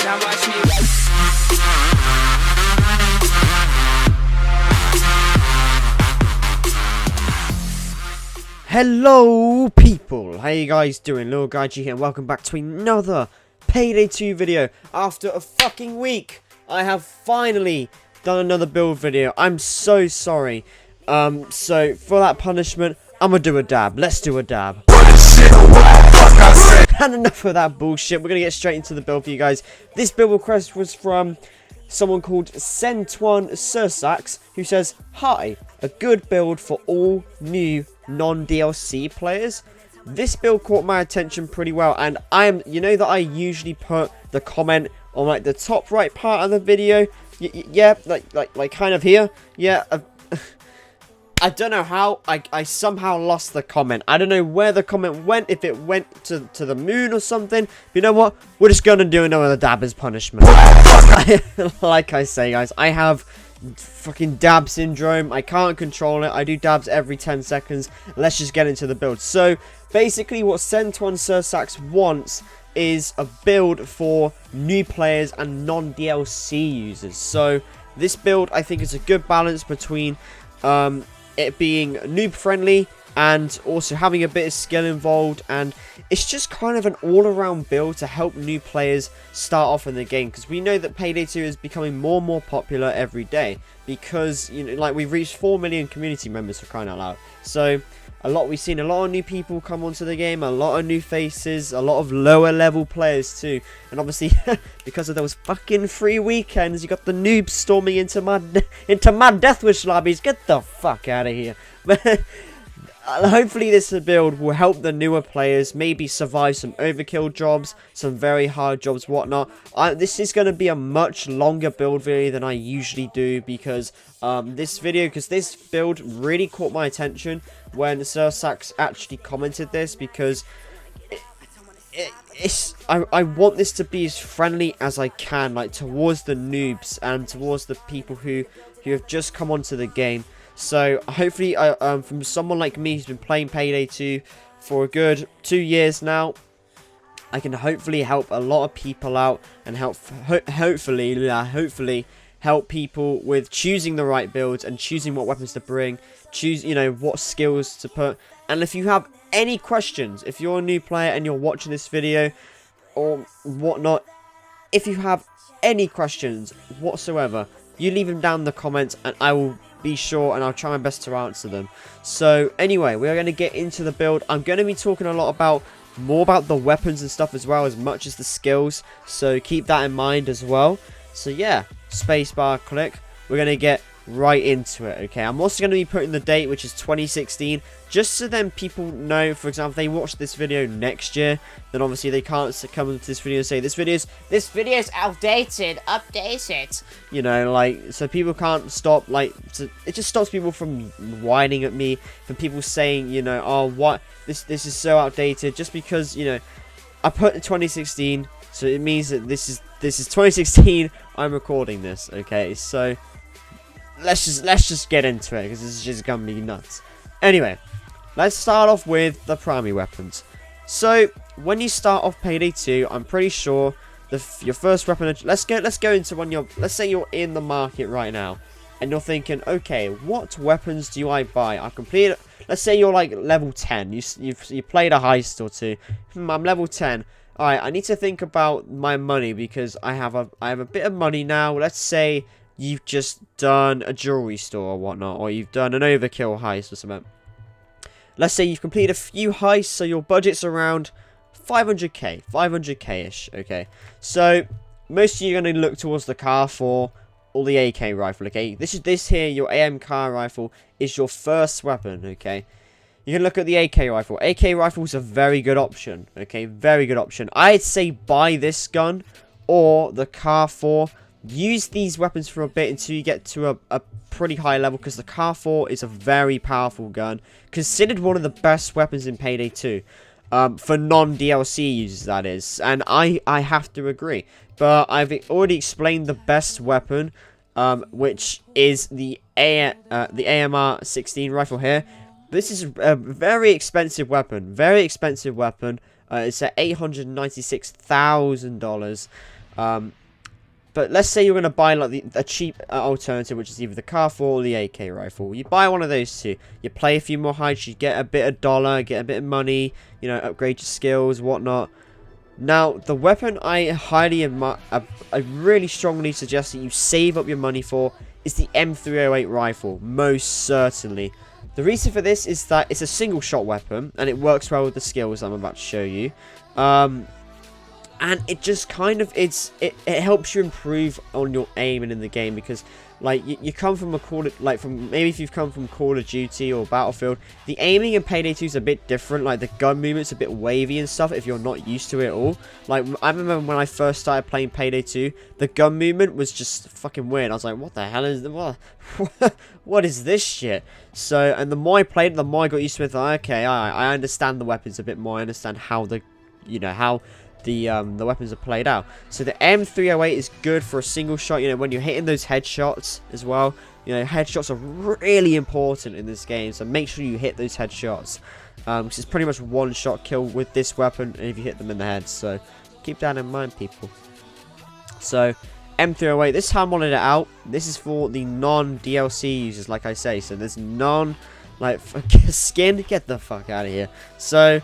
Now watch me. Hello people, how you guys doing? Little Guy G here and welcome back to another Payday 2 video. After a fucking week, I have finally done another build video. I'm so sorry. So for that punishment, I'm gonna do a dab. Let's do a dab. And enough of that bullshit. We're gonna get straight into the build for you guys. This build request was from someone called Centwan Cersax, who says, "Hi, a good build for all new non-DLC players." This build caught my attention pretty well, and you know that I usually put the comment on like the top right part of the video. Yeah, like kind of here. Yeah. I don't know how, I somehow lost the comment. I don't know where the comment went, if it went to the moon or something. But you know what? We're just going to do another dab as punishment. Like I say, guys, I have fucking dab syndrome. I can't control it. I do dabs every 10 seconds. Let's just get into the build. So, basically what Centwan Cersax wants is a build for new players and non-DLC users. So, this build, I think, is a good balance between it being noob friendly and also having a bit of skill involved, and it's just kind of an all-around build to help new players start off in the game, because we know that Payday 2 is becoming more and more popular every day, because, you know, like, we've reached 4 million community members, for crying out loud. So we've seen a lot of new people come onto the game, a lot of new faces, a lot of lower level players too, and obviously because of those fucking free weekends, you got the noobs storming into my Death Wish lobbies. Get the fuck out of here. Hopefully this build will help the newer players maybe survive some overkill jobs, some very hard jobs, whatnot. This is going to be a much longer build video than I usually do, because this build really caught my attention when Cersax actually commented this, because I want this to be as friendly as I can, like towards the noobs and towards the people who have just come onto the game. So hopefully, from someone like me who's been playing Payday 2 for a good 2 years now, I can hopefully help a lot of people out and hopefully help people with choosing the right builds and choosing what weapons to bring, you know, what skills to put. And if you have any questions, if you're a new player and you're watching this video or whatnot, if you have any questions whatsoever, you leave them down in the comments and I will be sure and I'll try my best to answer them. So anyway, we are going to get into the build. I'm going to be talking a lot more about the weapons and stuff as well, as much as the skills, so keep that in mind as well. So yeah, spacebar click, we're going to get right into it. Okay, I'm also going to be putting the date, which is 2016, just so then people know, for example, if they watch this video next year, then obviously they can't come into this video and say this video's outdated, update it, you know, like, so people can't stop, like, it just stops people from whining at me, from people saying, you know, oh, what, this is so outdated, just because, you know, I put 2016, so it means that this is 2016 I'm recording this. Okay, so let's just get into it, because this is just gonna be nuts. Anyway, let's start off with the primary weapons. So when you start off Payday 2, I'm pretty sure your first weapon. Let's go into when let's say you're in the market right now, and you're thinking, okay, what weapons do I buy? I've completed. Let's say you're like level 10. You played a heist or two. I'm level 10. All right, I need to think about my money, because I have a bit of money now. Let's say you've just done a jewelry store or whatnot, or you've done an overkill heist or something. Let's say you've completed a few heists, so your budget's around 500k-ish, okay? So, most of you are going to look towards the car for or the AK rifle, okay? This here, your AM car rifle, is your first weapon, okay? You can look at the AK rifle. AK rifle is a very good option, okay? Very good option. I'd say buy this gun or the car 4. Use these weapons for a bit until you get to a pretty high level, because the car 4 is a very powerful gun, considered one of the best weapons in Payday 2, for non-DLC users, that is, and I have to agree. But I've already explained the best weapon, which is the AMR 16 rifle here. This is a very expensive weapon, It's at $896,000. But let's say you're going to buy like a cheap alternative, which is either the Car 4 or the AK rifle. You buy one of those two. You play a few more heights. You get a bit of dollar, get a bit of money. You know, upgrade your skills, whatnot. Now, the weapon I really strongly suggest that you save up your money for is the M308 rifle, most certainly. The reason for this is that it's a single shot weapon, and it works well with the skills I'm about to show you. And it just kind of, it helps you improve on your aiming in the game, because like you come from maybe if you've come from Call of Duty or Battlefield, the aiming in Payday 2 is a bit different. Like the gun movement's a bit wavy and stuff if you're not used to it all. Like I remember when I first started playing Payday 2, the gun movement was just fucking weird. I was like, what the hell is what is this shit? So, and the more I played, the more I got used to it. Like, okay, I understand the weapons a bit more. I understand how the weapons are played out. So the M308 is good for a single shot. You know, when you're hitting those headshots as well. You know, headshots are really important in this game. So make sure you hit those headshots. Because it's pretty much one shot kill with this weapon if you hit them in the head. So keep that in mind, people. So M308, this is how I modded it out. This is for the non-DLC users, like I say. So there's like skin. Get the fuck out of here. So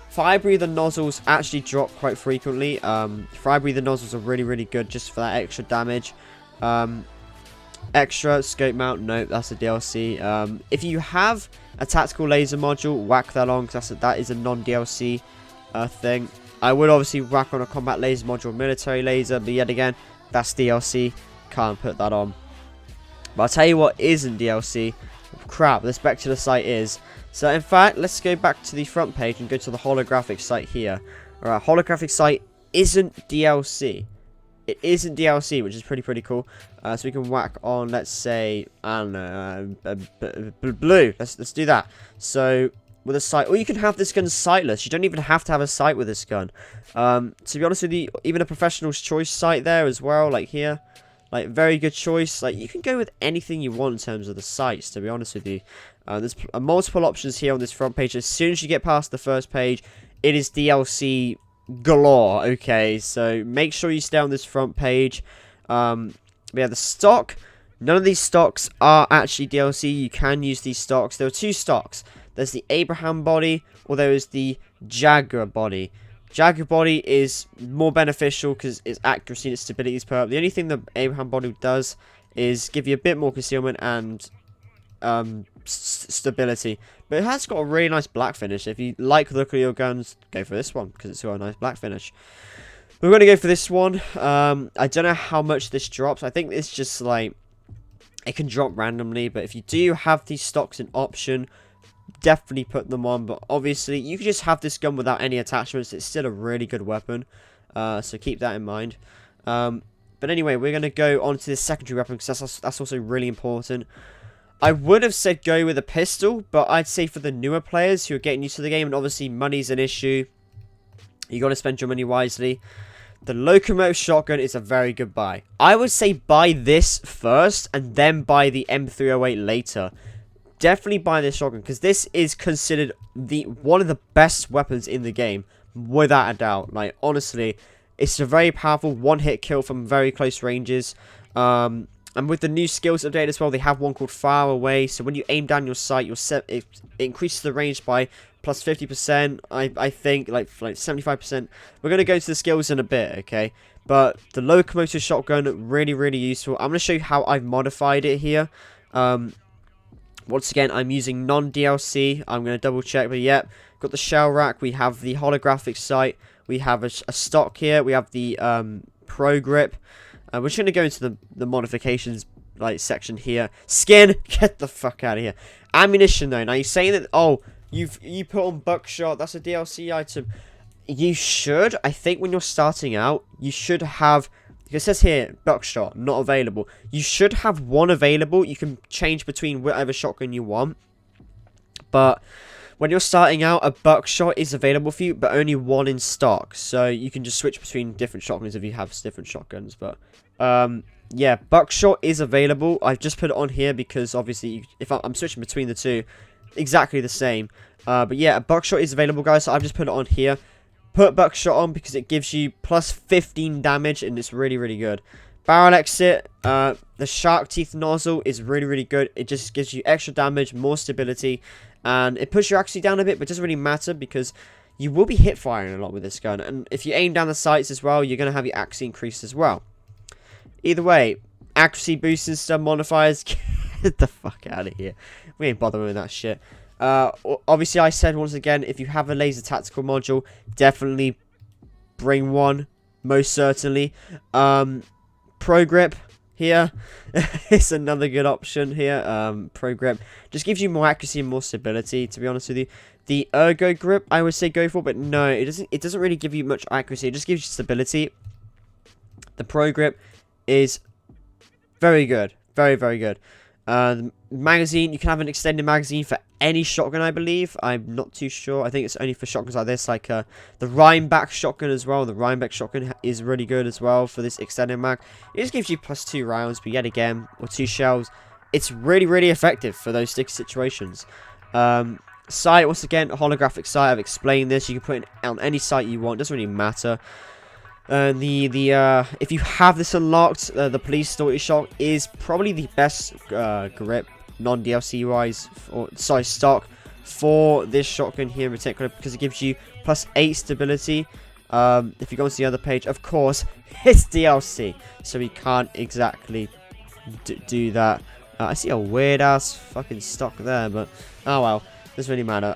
fire breather nozzles actually drop quite frequently. Fire breather nozzles are really good just for that extra damage. Extra scope mount, nope, that's a DLC. If you have a tactical laser module, whack that on, because that is a non-DLC thing. I would obviously whack on a combat laser module, military laser, but yet again, that's DLC. Can't put that on. But I'll tell you what isn't DLC. Crap, this back to the site is. So in fact, let's go back to the front page and go to the holographic site here. Alright, holographic site isn't DLC. It isn't DLC, which is pretty cool. So we can whack on, let's say, I don't know, blue. Let's do that. So with a sight, or you can have this gun sightless. You don't even have to have a sight with this gun. To be honest with you, even a professional's choice sight there as well, like here. Like, very good choice. Like, you can go with anything you want in terms of the sights, to be honest with you. There's multiple options here on this front page. As soon as you get past the first page, it is DLC galore, okay? So, make sure you stay on this front page. We have the stock. None of these stocks are actually DLC. You can use these stocks. There are two stocks. There's the Abraham body, or there is the Jaguar body. Jaguar body is more beneficial because its accuracy and its stability is perk. The only thing the Abraham body does is give you a bit more concealment and stability. But it has got a really nice black finish. If you like the look of your guns, go for this one because it's got a nice black finish. We're going to go for this one. I don't know how much this drops. I think it's just like, it can drop randomly. But if you do have these stocks in option, definitely put them on. But obviously you can just have this gun without any attachments. It's still a really good weapon, so keep that in mind. But anyway, we're going to go on to the secondary weapon because that's also really important. I would have said go with a pistol, but I'd say for the newer players who are getting used to the game, and obviously money's an issue, you got to spend your money wisely, the Locomotive shotgun is a very good buy. I would say buy this first and then buy the M308 later. Definitely buy this shotgun because this is considered one of the best weapons in the game, without a doubt. Like, honestly, it's a very powerful one-hit kill from very close ranges. And with the new skills update as well, they have one called Far Away. So when you aim down your sight, it increases the range by plus 50%. I think like 75%. We're gonna go to the skills in a bit, okay? But the Locomotive shotgun, really useful. I'm gonna show you how I've modified it here. Once again, I'm using non-DLC. I'm going to double check, but yep. Got the shell rack. We have the holographic sight. We have a stock here. We have the pro grip. We're just going to go into the modifications section here. Skin. Get the fuck out of here. Ammunition, though. Now, you're saying that, oh, you put on buckshot. That's a DLC item. You should. I think when you're starting out, you should have... It says here, buckshot, not available. You should have one available. You can change between whatever shotgun you want. But when you're starting out, a buckshot is available for you, but only one in stock. So you can just switch between different shotguns if you have different shotguns. But yeah, buckshot is available. I've just put it on here because obviously, if I'm switching between the two, exactly the same. But yeah, a buckshot is available, guys. So I've just put it on here. Put buckshot on because it gives you plus 15 damage, and it's really, really good. Barrel exit, the shark teeth nozzle is really, really good. It just gives you extra damage, more stability, and it pushes your accuracy down a bit, but it doesn't really matter because you will be hip firing a lot with this gun. And if you aim down the sights as well, you're going to have your accuracy increased as well. Either way, accuracy boosting stun modifiers, get the fuck out of here. We ain't bothering with that shit. Obviously, I said once again, if you have a laser tactical module, definitely bring one, most certainly. Pro grip here it's another good option here. Pro grip just gives you more accuracy and more stability, to be honest with you. The ergo grip I would say go for, but no, it doesn't really give you much accuracy. It just gives you stability. The pro grip is very good, very, very good. The magazine, you can have an extended magazine for any shotgun, I believe. I'm not too sure. I think it's only for shotguns like this, like the Rhinebeck shotgun as well. The Rhinebeck shotgun is really good as well for this extended mag. It just gives you plus 2 rounds, but yet again, or 2 shells. It's really, really effective for those sticky situations. Sight, once again, a holographic sight. I've explained this. You can put it on any sight you want. Doesn't really matter. If you have this unlocked, the police story shock is probably the best grip, non-DLC wise, or sorry, stock for this shotgun here in particular, because it gives you plus 8 stability. If you go onto the other page, of course, it's DLC, so we can't exactly do that. I see a weird ass fucking stock there, but oh well, doesn't really matter.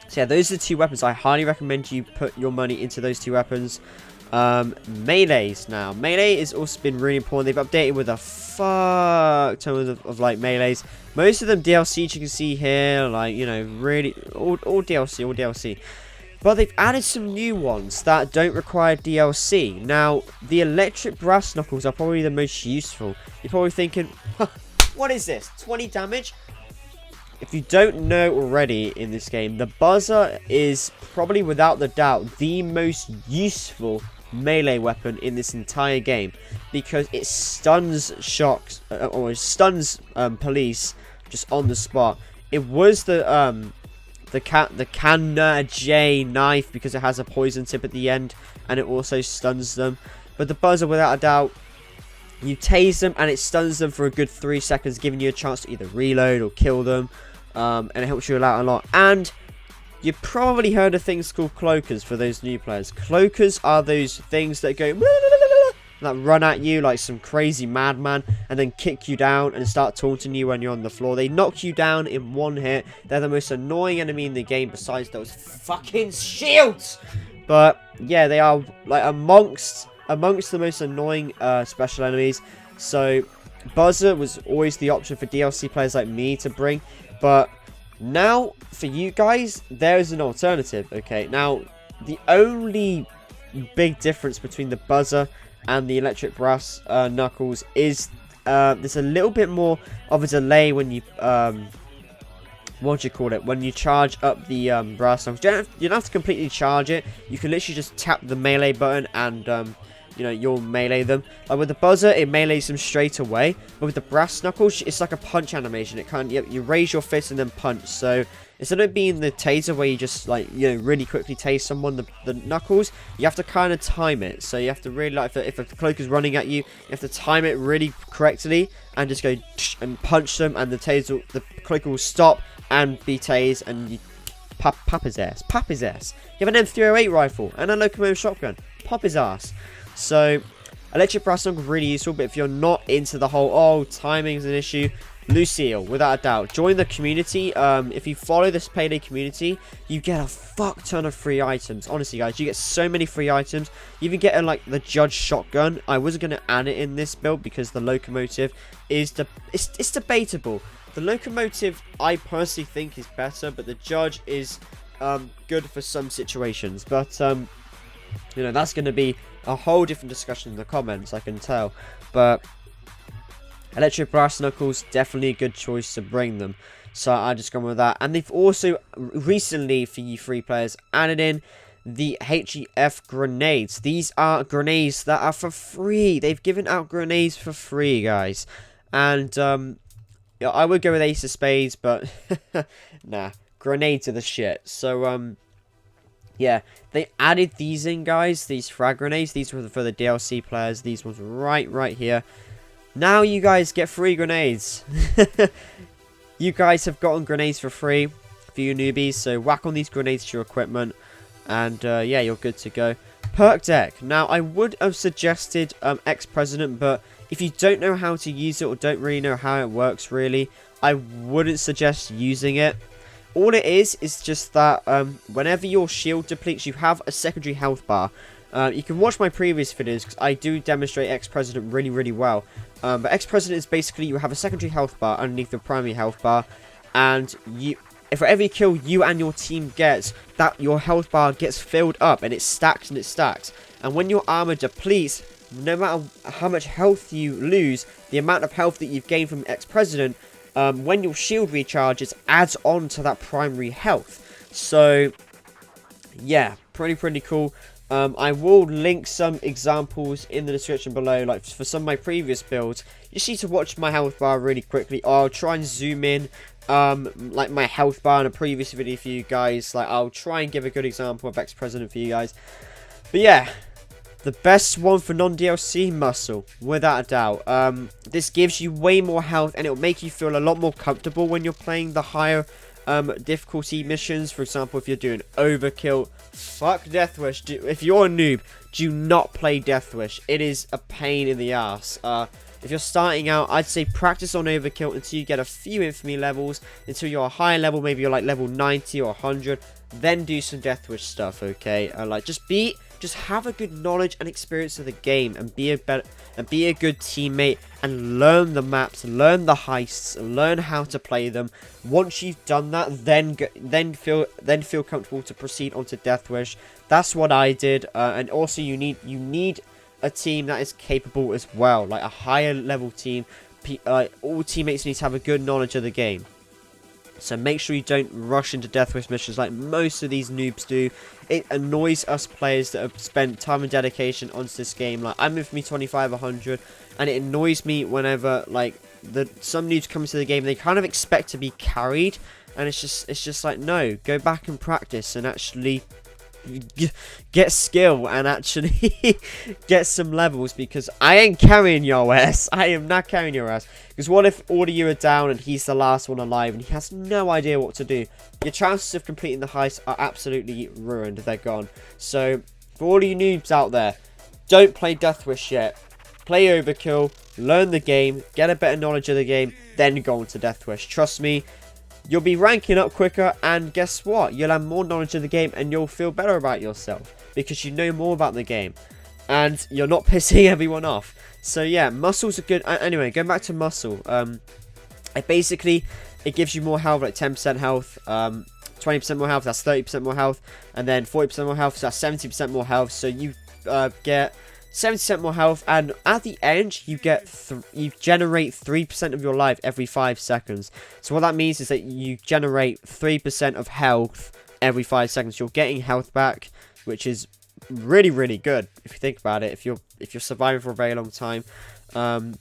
So yeah, those are the 2 weapons. I highly recommend you put your money into those 2 weapons. Melees now. Melee has also been really important. They've updated with a fuck ton of like melees. Most of them DLC, you can see here, like, you know, really all DLC, all DLC. But they've added some new ones that don't require DLC. Now, the electric brass knuckles are probably the most useful. You're probably thinking, what is this? 20 damage? If you don't know already in this game, the buzzer is probably without the doubt the most useful melee weapon in this entire game, because it stuns shocks or stuns police just on the spot. It was the Canna J knife because it has a poison tip at the end and it also stuns them. But the buzzer, without a doubt, you tase them and it stuns them for a good 3 seconds, giving you a chance to either reload or kill them. And it helps you out a lot. And you probably heard of things called cloakers for those new players. Cloakers are those things that go that run at you like some crazy madman and then kick you down and start taunting you when you're on the floor. They knock you down in one hit. They're the most annoying enemy in the game besides those fucking shields. But yeah, they are like amongst the most annoying special enemies. So buzzer was always the option for DLC players like me to bring. But now, for you guys, there's an alternative, okay? Now, the only big difference between the buzzer and the electric brass knuckles is there's a little bit more of a delay when you, what do you call it? When you charge up the brass knuckles. You don't have to completely charge it. You can literally just tap the melee button and you know, you'll melee them. Like with the buzzer, it melees them straight away. But with the brass knuckles, it's like a punch animation. It kind of, you raise your fist and then punch. So instead of being the taser where you just like, you know, really quickly tase someone, the knuckles, you have to kind of time it. So you have to really, like, if a cloak is running at you, you have to time it really correctly and just go and punch them, and the cloak will stop and be tased, and you pop his ass. Pop his ass. You have an M308 rifle and a locomotive shotgun. Pop his ass. So, electric brass knuckles really useful, but if you're not into the whole, oh, timing is an issue, Lucille, without a doubt. Join the community. If you follow this Payday community, you get a fuck ton of free items. Honestly, guys, you get so many free items. You even get, like, the Judge shotgun. I wasn't going to add it in this build because the locomotive is, it's debatable. The locomotive, I personally think, is better, but the Judge is good for some situations. But, you know, that's going to be a whole different discussion in the comments, I can tell. But electric brass knuckles, definitely a good choice to bring them. So I just gone with that. And they've also recently, for you free players, added in the HEF grenades. These are grenades that are for free. They've given out grenades for free, guys. And yeah, I would go with Ace of Spades, but nah, grenades are the shit. So Yeah, they added these in, guys. These frag grenades. These were for the DLC players. These ones right here. Now you guys get free grenades. You guys have gotten grenades for free for you newbies. So whack on these grenades to your equipment. And yeah, you're good to go. Perk deck. Now, I would have suggested ex-president, but if you don't know how to use it or don't really know how it works, really, I wouldn't suggest using it. All it is just that whenever your shield depletes, you have a secondary health bar. You can watch my previous videos because I do demonstrate ex-president really well. But ex-president is basically you have a secondary health bar underneath the primary health bar, and if for every kill you and your team gets, that your health bar gets filled up and it stacks and it stacks. And when your armor depletes, no matter how much health you lose, the amount of health that you've gained from ex-president, when your shield recharges, adds on to that primary health. So yeah, pretty cool. I will link some examples in the description below, like for some of my previous builds. You just need to watch my health bar really quickly. I'll try and zoom in like my health bar in a previous video for you guys. Like I'll try and give a good example of ex-president for you guys. But yeah, the best one for non-DLC, muscle, without a doubt. This gives you way more health and it'll make you feel a lot more comfortable when you're playing the higher difficulty missions. For example, if you're doing overkill, fuck Death Wish. If you're a noob, do not play Death Wish. It is a pain in the ass. If you're starting out, I'd say practice on overkill until you get a few infamy levels, until you're a higher level, maybe you're like level 90 or 100, then do some Death Wish stuff, okay? Like just have a good knowledge and experience of the game, and be a good teammate, and learn the maps, learn the heists, learn how to play them. Once you've done that, then feel comfortable to proceed onto Death Wish. That's what I did, and also you need a team that is capable as well, like a higher level team. All teammates need to have a good knowledge of the game. So make sure you don't rush into Death Wish missions like most of these noobs do. It annoys us players that have spent time and dedication onto this game. Like I'm with me 25-100, and it annoys me whenever like some noobs come into the game, they kind of expect to be carried, and it's just like, no, go back and practice and actually get skill and actually get some levels, because I ain't carrying your ass. I am not carrying your ass. Because what if all of you are down and he's the last one alive and he has no idea what to do? Your chances of completing the heist are absolutely ruined. They're gone. So for all of you noobs out there, don't play Death Wish yet. Play Overkill, learn the game, get a better knowledge of the game, then go on to Death Wish. Trust me, you'll be ranking up quicker, and guess what? You'll have more knowledge of the game and you'll feel better about yourself because you know more about the game and you're not pissing everyone off. So yeah, muscles are good. Anyway, going back to muscle, it gives you more health, like 10% health, 20% more health, that's 30% more health, and then 40% more health, so that's 70% more health. So you get 70% more health, and at the end you generate 3% of your life every 5 seconds. So what that means is that you generate 3% of health every 5 seconds. You're getting health back, which is really good if you think about it. If you're surviving for a very long time, you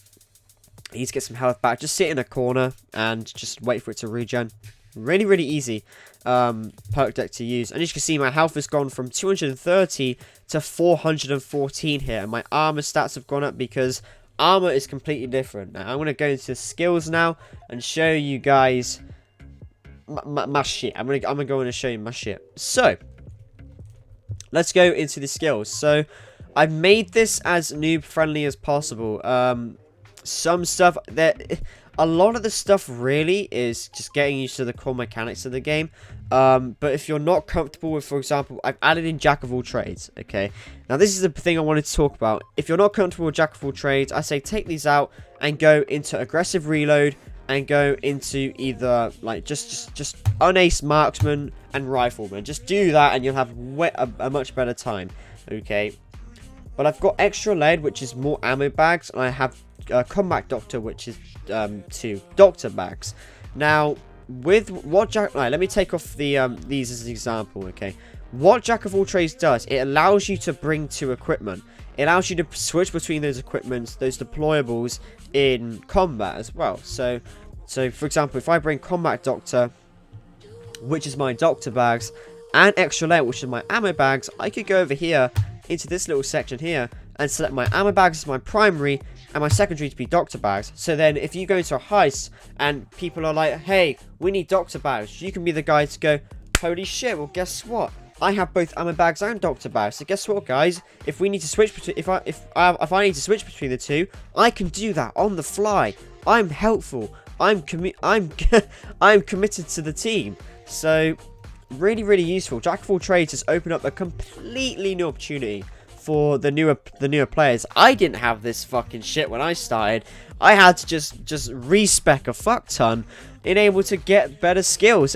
need to get some health back. Just sit in a corner and just wait for it to regen. Really easy perk deck to use. And as you can see, my health has gone from 230 to 414 here, and my armor stats have gone up because armor is completely different. Now I'm going to go into skills now and show you guys my shit. I'm gonna go in and show you my shit. So let's go into the skills. So I've made this as noob friendly as possible. Some stuff that a lot of the stuff really is just getting used to the core mechanics of the game. But if you're not comfortable with, for example, I've added in Jack of all trades. Okay, now this is the thing I wanted to talk about. If you're not comfortable with Jack of all trades, I say take these out and go into aggressive reload and go into either like just unace marksman and rifleman. Just do that and you'll have a much better time. Okay, but I've got extra lead, which is more ammo bags, and I have combat doctor, which is 2 doctor bags. Now with what let me take off the these as an example. Okay, what Jack of all trades does, it allows you to bring 2 equipment. It allows you to switch between those equipments, those deployables in combat as well. So for example, if I bring combat doctor, which is my doctor bags, and extra layer, which is my ammo bags, I could go over here into this little section here and select my ammo bags as my primary and my secondary to be doctor bags. So then if you go into a heist and people are like, hey, we need doctor bags, you can be the guy to go, holy shit, well guess what? I have both ammo bags and doctor bags. So guess what, guys? If we need to switch between, if I need to switch between the two, I can do that on the fly. I'm helpful. I'm committed to the team. So really, really useful. Jack of all trades has opened up a completely new opportunity for the newer players. I didn't have this fucking shit when I started. I had to just respec a fuck ton in able to get better skills.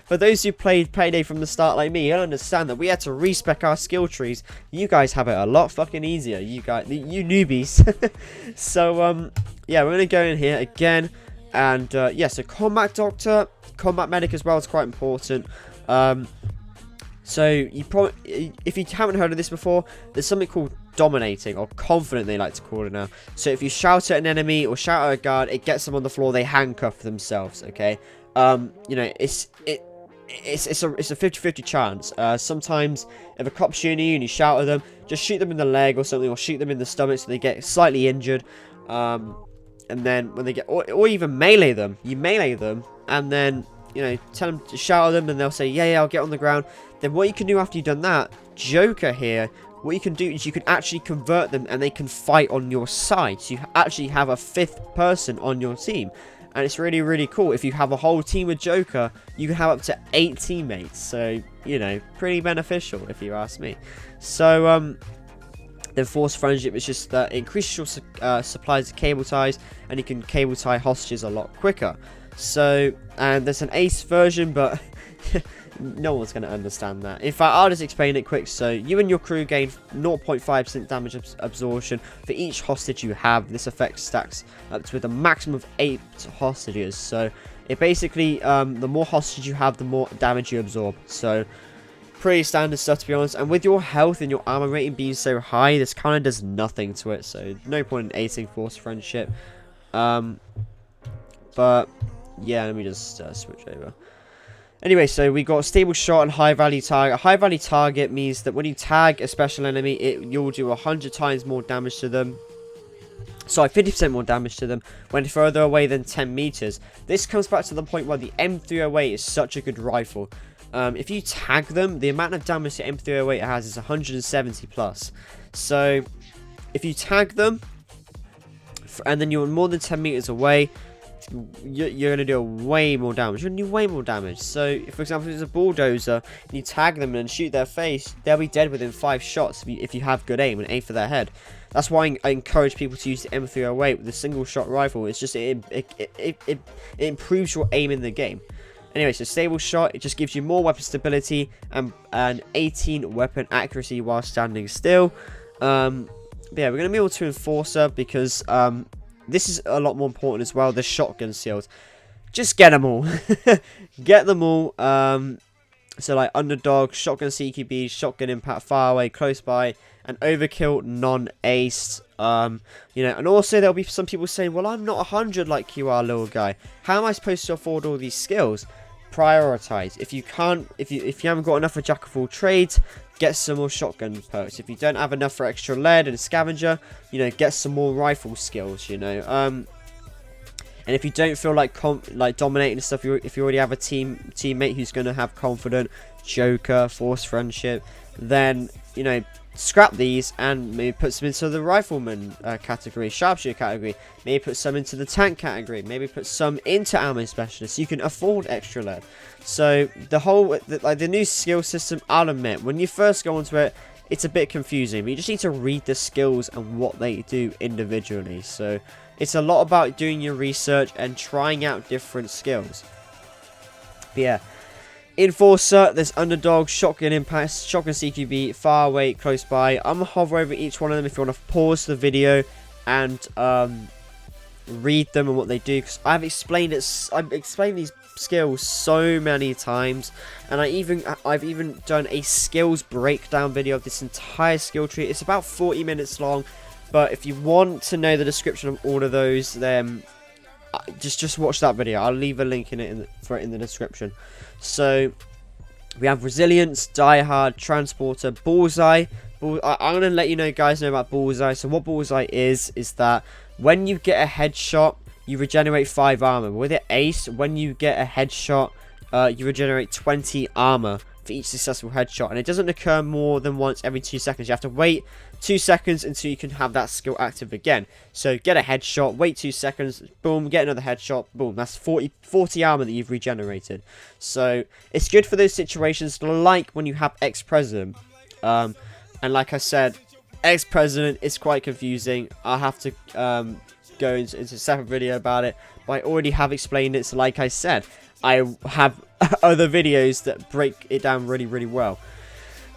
For those who played Payday from the start like me, you'll understand that we had to respec our skill trees. You guys have it a lot fucking easier. You newbies. So yeah, we're gonna go in here again, and yeah, so combat doctor, combat medic as well is quite important. So you probably, if you haven't heard of this before, there's something called dominating, or confident they like to call it now. So if you shout at an enemy or shout at a guard, it gets them on the floor, they handcuff themselves, okay? You know, it's a 50-50 chance. Sometimes if a cop's shooting you and you shout at them, just shoot them in the leg or something, or shoot them in the stomach so they get slightly injured. And then when they get, or even melee them, you melee them, and then, you know, tell them to shout at them, and they'll say, yeah, I'll get on the ground. Then what you can do after you've done that, Joker here, what you can do is you can actually convert them and they can fight on your side. So you actually have a fifth person on your team. And it's really, really cool. If you have a whole team with Joker, you can have up to 8 teammates. So, you know, pretty beneficial if you ask me. So, then forced friendship is just that it increases your supplies of cable ties, and you can cable tie hostages a lot quicker. So, and there's an ace version, but no one's going to understand that. In fact, I'll just explain it quick. So you and your crew gain 0.5% damage absorption for each hostage you have. This effect stacks up to a maximum of 8 hostages. So it basically, the more hostages you have, the more damage you absorb. So pretty standard stuff, to be honest. And with your health and your armor rating being so high, this kind of does nothing to it. So no point in acing forced friendship. But yeah, let me just switch over. Anyway, so we got stable shot and high value target. A high value target means that when you tag a special enemy, you'll do 100 times more damage to them. Sorry, 50% more damage to them when further away than 10 meters. This comes back to the point where the M308 is such a good rifle. If you tag them, the amount of damage the M308 has is 170 plus. So if you tag them, and then you're more than 10 meters away, you're going to do way more damage. You're going to do way more damage. So, for example, if there's a bulldozer, and you tag them and shoot their face, they'll be dead within 5 shots if you have good aim and aim for their head. That's why I encourage people to use the M308 with a single shot rifle. It's just, it improves your aim in the game. Anyway, so stable shot, it just gives you more weapon stability and an 18 weapon accuracy while standing still. But yeah, we're going to move on to Enforcer because this is a lot more important as well. The shotgun seals, just get them all. Get them all. So like underdog, shotgun CQB, shotgun impact, far away, close by, and overkill, non-aced. You know, and also there'll be some people saying, well, I'm not 100 like you are, little guy. How am I supposed to afford all these skills? Prioritize. If you can't, if you haven't got enough for jack of all trades, get some more shotgun perks. If you don't have enough for extra lead and scavenger, you know, get some more rifle skills, you know. And if you don't feel like dominating and stuff, if you already have a teammate who's going to have confident, Joker, forced friendship, then, you know, scrap these and maybe put some into the rifleman category, sharpshooter category, maybe put some into the tank category, maybe put some into ammo specialist. You can afford extra lead. So the new skill system, I'll admit, when you first go onto it, it's a bit confusing, but you just need to read the skills and what they do individually. So it's a lot about doing your research and trying out different skills. But yeah, Enforcer, there's underdog, shotgun impact, shotgun CQB, far away, close by. I'm gonna hover over each one of them if you want to pause the video and read them and what they do, because I've explained these skills so many times, and I've even done a skills breakdown video of this entire skill tree. It's about 40 minutes long, but if you want to know the description of all of those, then just watch that video. I'll leave a link in it in the description. So We have Resilience, Die Hard, Transporter, Bullseye. I'm going to let you guys know about Bullseye. So what Bullseye is that when you get a headshot, you regenerate 5 armor. With it Ace, when you get a headshot, you regenerate 20 armor for each successful headshot. And it doesn't occur more than once every 2 seconds. You have to wait 2 seconds until you can have that skill active again. So get a headshot, wait 2 seconds, boom, get another headshot, boom. That's 40 armor that you've regenerated. So it's good for those situations like when you have Ex-President. And like I said, Ex-President is quite confusing. I'll have to go into a separate video about it, but I already have explained it. So like I said, I have other videos that break it down really, really well.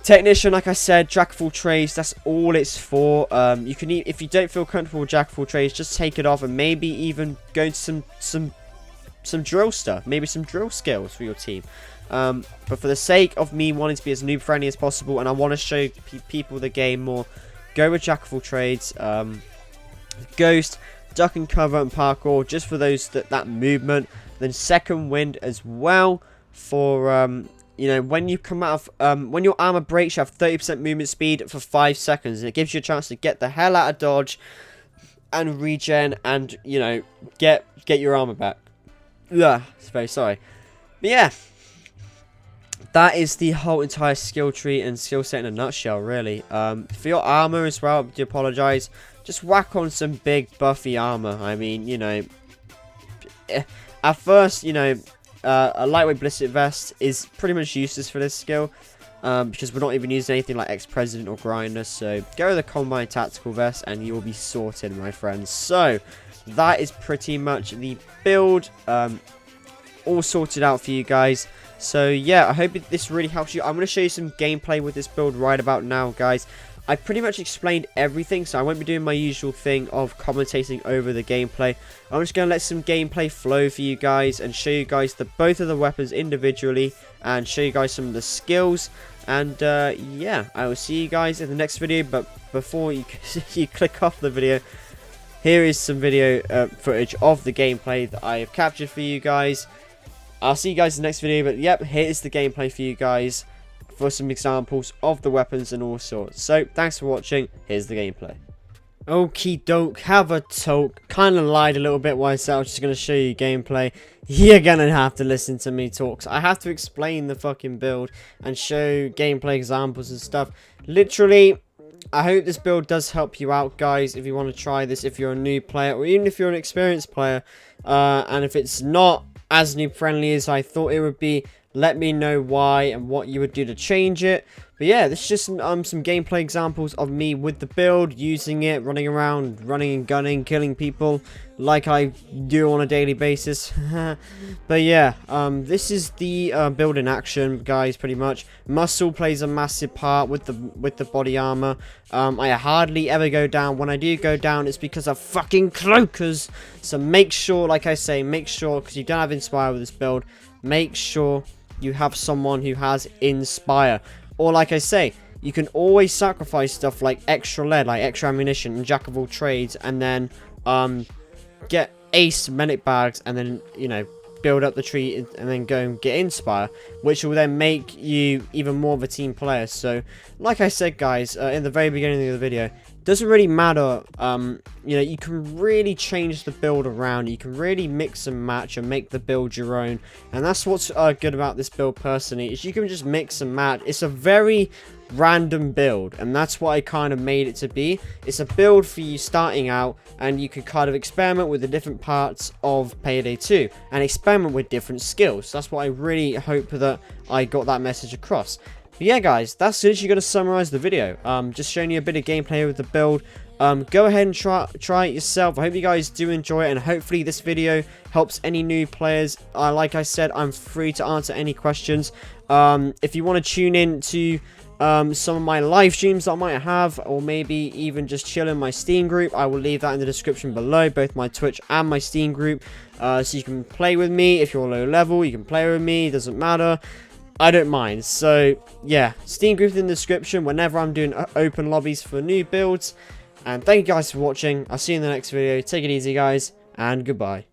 Technician, like I said, jack of all trades, that's all it's for. You can, if you don't feel comfortable with jack of all trades, just take it off and maybe even go into some drill stuff, maybe some drill skills for your team. But for the sake of me wanting to be as noob friendly as possible, and I want to show people the game more, go with jack of all trades, ghost, duck and cover, and parkour, just for those that movement. Then second wind as well for when you come out of when your armor breaks, you have 30% movement speed for 5 seconds, and it gives you a chance to get the hell out of dodge and regen, and get your armor back. Yeah, it's very sorry, but yeah, that is the whole entire skill tree and skill set in a nutshell, really. For your armor as well, I do apologize. Just whack on some big buffy armor. I mean, at first, a lightweight ballistic vest is pretty much useless for this skill, because we're not even using anything like Ex-President or Grinder. So go with the Combine Tactical Vest and you will be sorted, my friends. So that is pretty much the build, all sorted out for you guys. So yeah, I hope this really helps you. I'm going to show you some gameplay with this build right about now, guys. I pretty much explained everything, so I won't be doing my usual thing of commentating over the gameplay. I'm just going to let some gameplay flow for you guys and show you guys both of the weapons individually and show you guys some of the skills. And yeah, I will see you guys in the next video. But before you click off the video, here is some video footage of the gameplay that I have captured for you guys. I'll see you guys in the next video, but yep, here is the gameplay for you guys for some examples of the weapons and all sorts. So, thanks for watching. Here's the gameplay. Okie doke, have a talk. Kind of lied a little bit while I said I was just going to show you gameplay. You're going to have to listen to me talk. I have to explain the fucking build and show gameplay examples and stuff. Literally, I hope this build does help you out, guys, if you want to try this, if you're a new player, or even if you're an experienced player. And if it's not as noob friendly as I thought it would be, let me know why and what you would do to change it. But yeah, this is just some gameplay examples of me with the build, using it, running around, running and gunning, killing people like I do on a daily basis. But yeah, this is the build in action, guys, pretty much. Muscle plays a massive part with the body armor. I hardly ever go down. When I do go down, it's because of fucking cloakers. So make sure, like I say, make sure, because you don't have Inspire with this build, make sure you have someone who has Inspire. Or like I say, you can always sacrifice stuff like extra lead, like extra ammunition and jack of all trades, and then get ace medic bags, and then build up the tree and then go and get Inspire, which will then make you even more of a team player. So like I said, guys, in the very beginning of the video, doesn't really matter. You can really change the build around. You can really mix and match and make the build your own, and that's what's good about this build personally, is you can just mix and match. It's a very random build, and that's what I kind of made it to be. It's a build for you starting out, and you can kind of experiment with the different parts of Payday 2 and experiment with different skills. That's what I really hope that I got that message across. But yeah, guys, that's literally going to summarize the video. Just showing you a bit of gameplay with the build. Go ahead and try it yourself. I hope you guys do enjoy it, and hopefully this video helps any new players. Like I said, I'm free to answer any questions. If you want to tune in to some of my live streams that I might have, or maybe even just chill in my Steam group, I will leave that in the description below, both my Twitch and my Steam group. So you can play with me. If you're low level, you can play with me. It doesn't matter. I don't mind. So yeah, Steam group in the description whenever I'm doing open lobbies for new builds. And thank you guys for watching. I'll see you in the next video. Take it easy, guys, and goodbye.